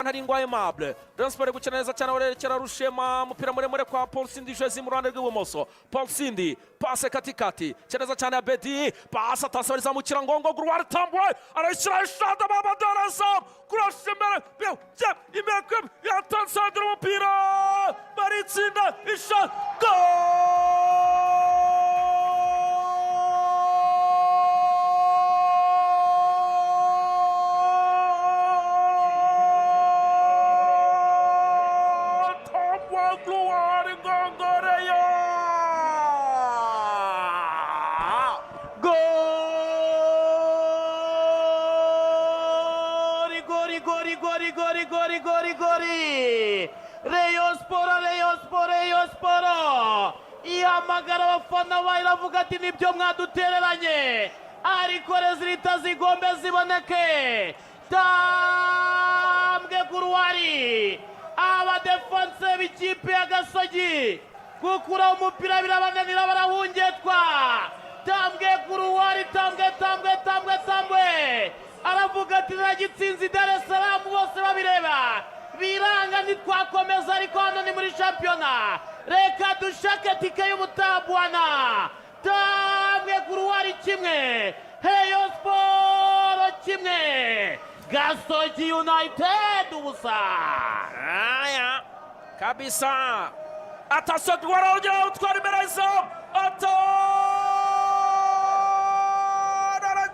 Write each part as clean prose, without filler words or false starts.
Ntaringwa Aimable Transport gukina neza cyane arerekera Rushema mupira muremure kwa Paul Sindi Jezi mu ruhande rw'ibumoso Paul Sindi passe katikati cyereza cyane ya Bedi passe atasabiriza mu kirangongo Gruwari Tambwe arashira ishada baba Darasa Kurashimera imeke yatansadra umupira Baritsinda ishot Gori Rayon Sport ihamagara abafana bayiravuga ati nibyo mwadutereranye ariko rezilita zigombe ziboneke Tambwe Gruwari abadefanse b'ikipe ya Gasogi gukura umupira birabananira barahungetwa Tambwe Gruwari Tambwe aravuga ati nagitsinzi Dar es Salaam bose babireba biranga ntitwakomeza ariko hano ni muri shampiyona reka dushake tike y'ubutaha bwana Tambwe Gruwari kimwe Rayon Sport kimwe Gasogi United ubusa aya kabisa atasogwara ujya utwara imbere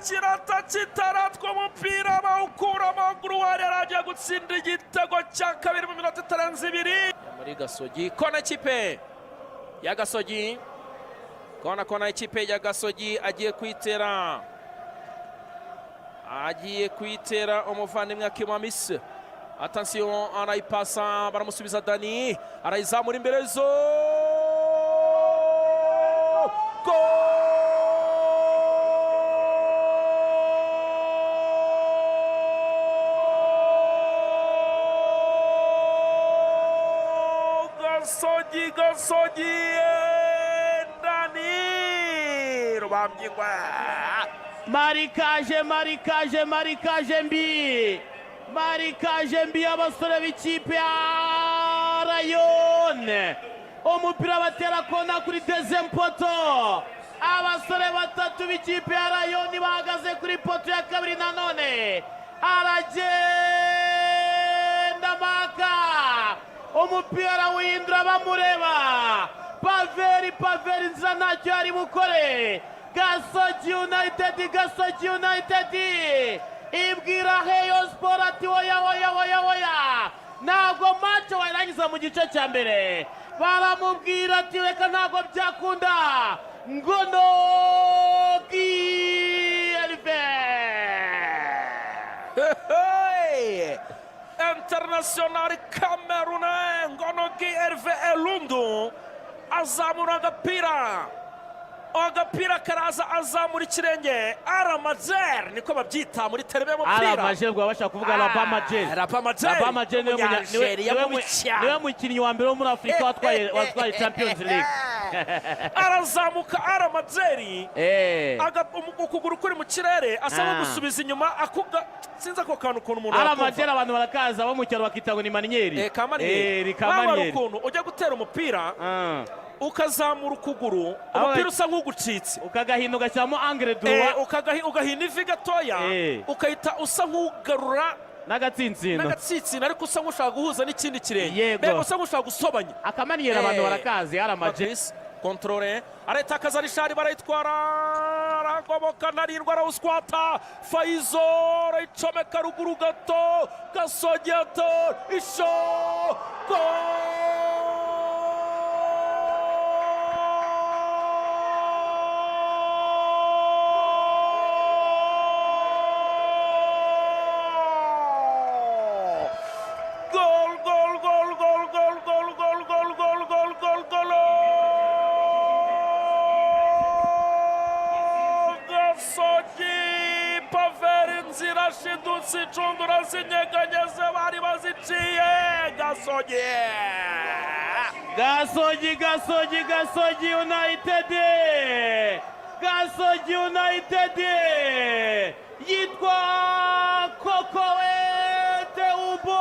kirata kitaratwa umupira bawukuramo Gruwari arajya gutsinda igitego cya kabiri mu minota itarenze ibiri muri Gasogi kona ikipe ya Gasogi kona ikipe ya Gasogi agiye kwitera umuvandimwe Kimamisi attention arayipasa baramusubiza Dani arayizamura imbere Gasogi Dani Rubambyingwa marikaje mbi abasore b'ikipe ya Rayon umupira batera kona kuri deuxième poto abasore batatu b'ikipe ya Rayon bahagaze kuri poto ya kabiri nanone aragenda maka umupira windura bamureba Paveri nzira ntacyo yari bukore Gasogi United ibwira Rayon Sport ati oya ntabwo match wayirangiza mu gice cya mbere baramubwira ati reka ntabwo byakunda ngo Nogi International Camerounais Ngonogi Hervé Elundu azamura agapira karaza azamura ikirenge Aramazer niko babyita muri terebe y'umupira Aramazer ngo bashaka kuvuga Aramazer niwe mukinnyi wa mbere wo muri Afurika watwaye Champions League arazamuka Aramazer ukuguru kuri mu kirere asaba gusubiza inyuma sinza ko kantu ukuntu umuntu Aramazer abantu barakaza bo mu cyaro bakita ngo ni Manieri Kamanieri ukuntu ujya gutera umupira ukazamura ukuguru umupira usa nk'ugucitse ukagahina ugashyiramo angle droit ugahina ivi gatoya ukahita usa nk'ugarura n'agatsinsino ariko usa nk'ushaka guhuza n'ikindi kirenge mbega usa nk'ushaka gusobanya Akamanieri abantu barakazi Aramazer controle aretakaza Rishari barayitwara aragoboka narindwa arawuswata Faizo arayicomeka ruguru gato Gasogi isho zirashidutse icundura zinyeganyeze bari baziciye Gasogi United yitwa Kokowete Ubo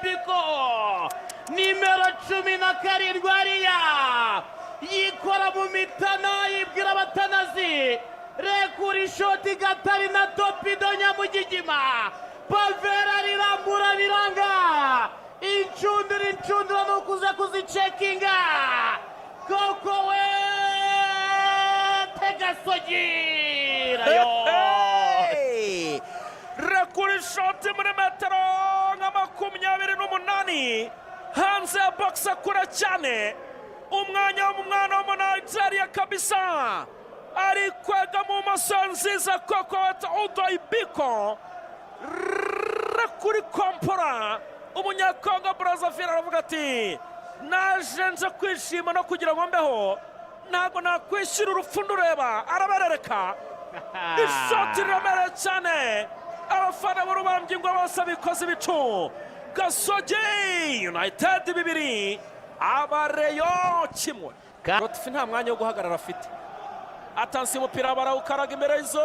Biko nimero 17 hariya yikora mu mitana yibwira abatanazi rekura ishoti gatari na topido nyamugigima Pavera rirambura biranga incundura nukuze kuzicekinga koko we tegasogira yo rekura ishoti muri metero nka 28 hanze ya box kure cyane umwanya w'umwana w'umunayigeriya kabisa ari kwega mu maso nziza koko Udoyi Biko rekuri kompora umunyakongo Brazzaville aravuga ati naje nje kwishima no kugira ngo mbeho ntago nakwishyura urupfu ndureba arabarereka ishoti riremereye cyane abafana b'urubambyi ngo bose bikoze ibicu Gasogi United 2 Abareyo kimwe Rotfi nta mwanya wo guhagarara afite atansi umupira barawukaraga imbere y'izo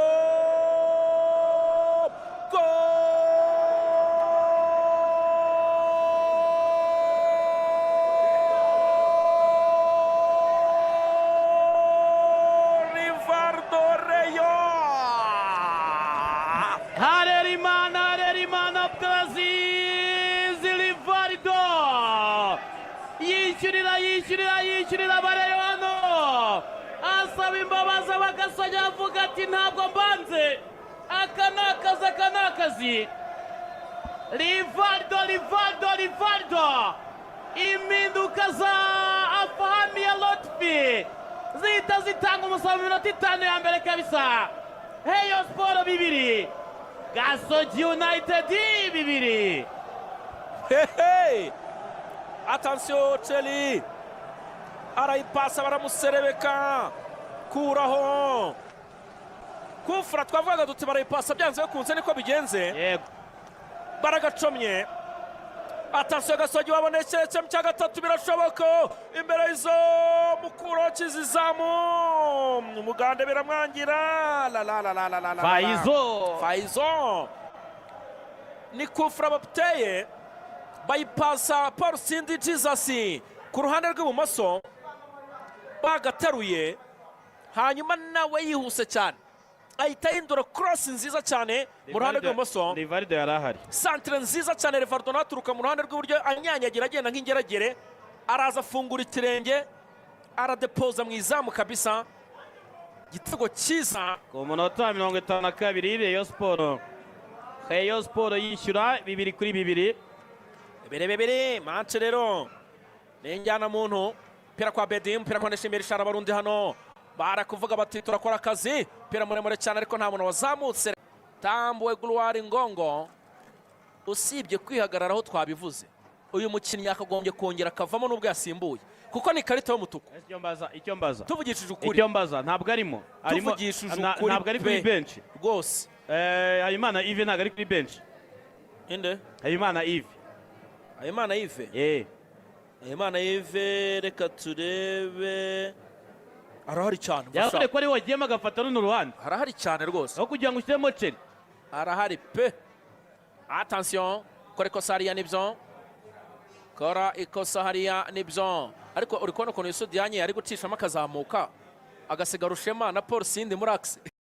Rivaldo Reyo Harerimana Abdelaziz Rivaldo yishyurira Bareyo hano asaba imbabazi Gasogi avuga ati ntabwo mbanze aka ni akazi Rivaldo impinduka za Afahami ya Lotfi zihita zitanga umusaruro mu minota 5 ya mbere kabisa Rayon Sport 2 Gasogi United 2 Hey! Attention Cheli arayipasa baramuserebeka kuraho kufura twavugaga duti barayipasa byanze bikunze niko bigenze yego baragacomye Attention Gasogi wabone cyece mu cyagatatu birashoboka imbere y'izo mukuro kizizamu umugande biramwangira la Faizo ni kufura bapteye bayipasa Paul Sindi Jesus ku ruhande rw'ibumoso bagateruye hanyuma nawe yihuse cyane ahita yindura cross nziza cyane mu ruhande rw'ibumoso Rivaldo yarahari centre nziza cyane Rivaldo naturuka mu ruhande rw'iburyo anyanyagira agenda nk'ingeragere araza afungura ikirenge aradepoza mu izamu kabisa igitego cyiza ku munota 52 Rayon Sport yishyura 2-2 bibiri match rero nenjyana muntu pira kwa Bedi pira kwa Ndeshimira Ishara abarundi hano barakuvuga bati turakora akazi pira muremure cyane ariko nta muntu wazamutse Tambuwe Gloire Ngongo usibye kwihagararaho twabivuze uyu mukinnyi akagombye kongera akavamo n'ubwo yasimbuye kuko ni karita y'umutuku icyo mbaza tuvugishije ukuri icyo mbaza ntabwo arimo tuvugishije ukuri ntabwo ari kuri bench rwose Habimana Yves ntabwo ari kuri bench inde Habimana Yves Habimana Yves reka turebe arahari cyane yavuze ko ari wagiyemo agafata runo ruhande arahari cyane rwose aho kugira ngo ushyiremo Cheli arahari pe attention kora ikosa hariya nibyo kora ikosa hariya nibyo ariko uri kubona ukuntu Yusuf Diagne ari gucishamo akazamuka agasiga Rushema na Paul Sindi muri axe